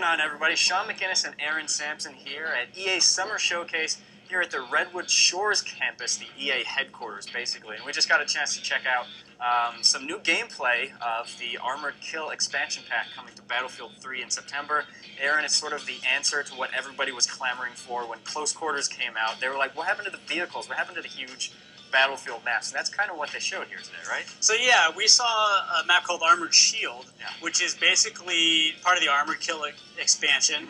on, everybody? Sean McInnes and Aaron Sampson here at EA Summer Showcase here at the Redwood Shores campus, the EA headquarters, basically. And we just got a chance to check out some new gameplay of the Armored Kill expansion pack coming to Battlefield 3 in September. Aaron is sort of the answer to what everybody was clamoring for when Close Quarters came out. They were like, what happened to the vehicles? What happened to the huge Battlefield maps? And that's kind of what they showed here today, right? So yeah, we saw a map called Armored Shield, which is basically part of the Armored Kill expansion.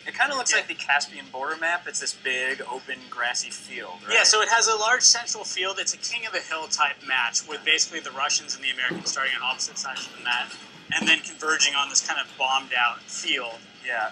It kind of looks like the Caspian border map. It's this big, open, grassy field, right? Yeah, so it has a large central field. It's a King of the Hill type match with basically the Russians and the Americans starting on opposite sides of the map and then converging on this kind of bombed out field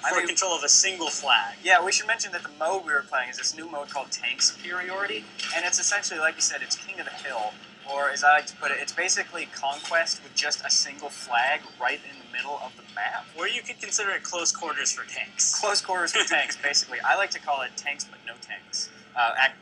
for control of a single flag. Yeah, we should mention that the mode we were playing is this new mode called Tank Superiority, and it's essentially, like you said, it's King of the Hill, or as I like to put it, it's basically Conquest with just a single flag right in the middle of the map. Or you could consider it Close Quarters for tanks. Close Quarters for tanks, basically. I like to call it tanks but no tanks,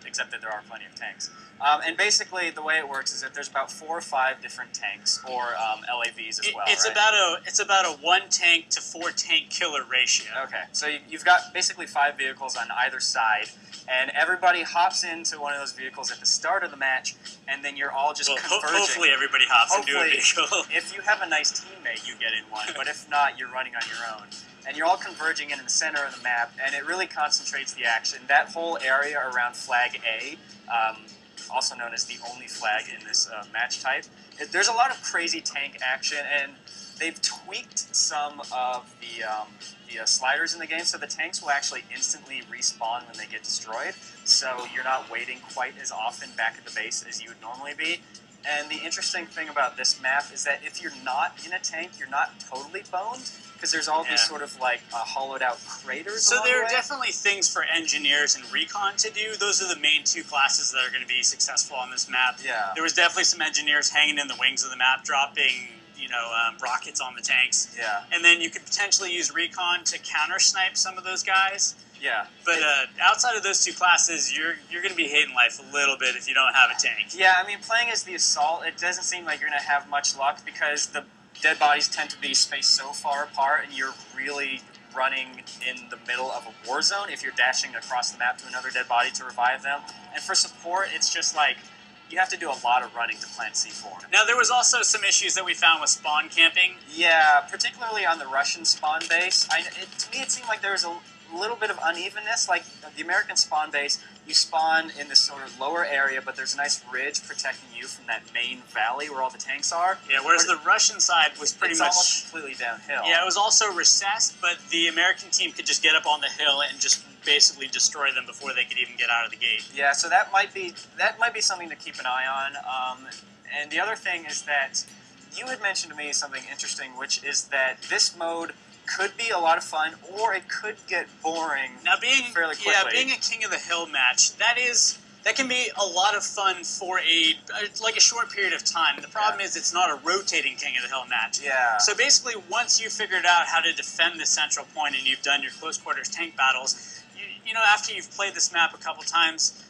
except that there are plenty of tanks. And basically, the way it works is that there's about 4 or 5 different tanks, or LAVs as well. It's about a 1 tank to 4 tank killer ratio. Okay, so you've got basically 5 vehicles on either side, and everybody hops into one of those vehicles at the start of the match, and then you're all just converging. Hopefully everybody hops into a vehicle. If you have a nice teammate, you get in one, but if not, you're running on your own. And you're all converging in the center of the map, and it really concentrates the action. That whole area around Flag A, also known as the only flag in this match type, there's a lot of crazy tank action, and they've tweaked some of the sliders in the game, so the tanks will actually instantly respawn when they get destroyed, so you're not waiting quite as often back at the base as you would normally be. And the interesting thing about this map is that if you're not in a tank, you're not totally boned, because there's all these sort of like hollowed out craters. So there are definitely things for engineers and recon to do. Those are the main 2 classes that are going to be successful on this map. Yeah. There was definitely some engineers hanging in the wings of the map, dropping rockets on the tanks. Yeah. And then you could potentially use recon to counter snipe some of those guys. Yeah. But outside of those 2 classes, you're going to be hating life a little bit if you don't have a tank. Yeah, I mean, playing as the Assault, it doesn't seem like you're going to have much luck because the dead bodies tend to be spaced so far apart, and you're really running in the middle of a war zone if you're dashing across the map to another dead body to revive them. And for support, it's just like you have to do a lot of running to plant C4. Now, there was also some issues that we found with spawn camping. Yeah, particularly on the Russian spawn base. To me, it seemed like there was a little bit of unevenness. Like the American spawn base, you spawn in this sort of lower area, but there's a nice ridge protecting you from that main valley where all the tanks are. Yeah, whereas the Russian side was pretty much almost completely downhill. Yeah, it was also recessed, but the American team could just get up on the hill and just basically destroy them before they could even get out of the gate. Yeah, so that might be something to keep an eye on. And the other thing is that you had mentioned to me something interesting, which is that this mode could be a lot of fun, or it could get boring fairly quickly. Yeah, being a King of the Hill match, that can be a lot of fun for a short period of time. The problem is it's not a rotating King of the Hill match. Yeah. So basically, once you've figured out how to defend the central point and you've done your close quarters tank battles, you know, after you've played this map a couple times,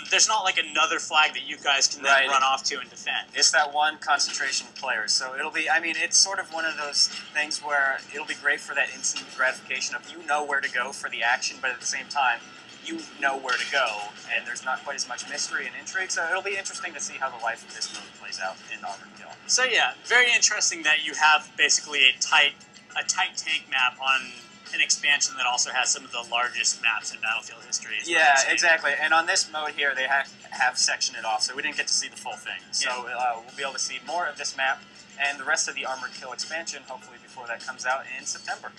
there's not like another flag that you guys can then run off to and defend. It's that one concentration of players. So it'll be, I mean, it's sort of one of those things where it'll be great for that instant gratification of you know where to go for the action, but at the same time, you know where to go, and there's not quite as much mystery and intrigue. So it'll be interesting to see how the life of this mode plays out in Armored Kill. So yeah, very interesting that you have basically a tight tank map on an expansion that also has some of the largest maps in Battlefield history. Yeah, exactly. And on this mode here, they have sectioned it off, so we didn't get to see the full thing. So we'll be able to see more of this map and the rest of the Armored Kill expansion, hopefully before that comes out in September.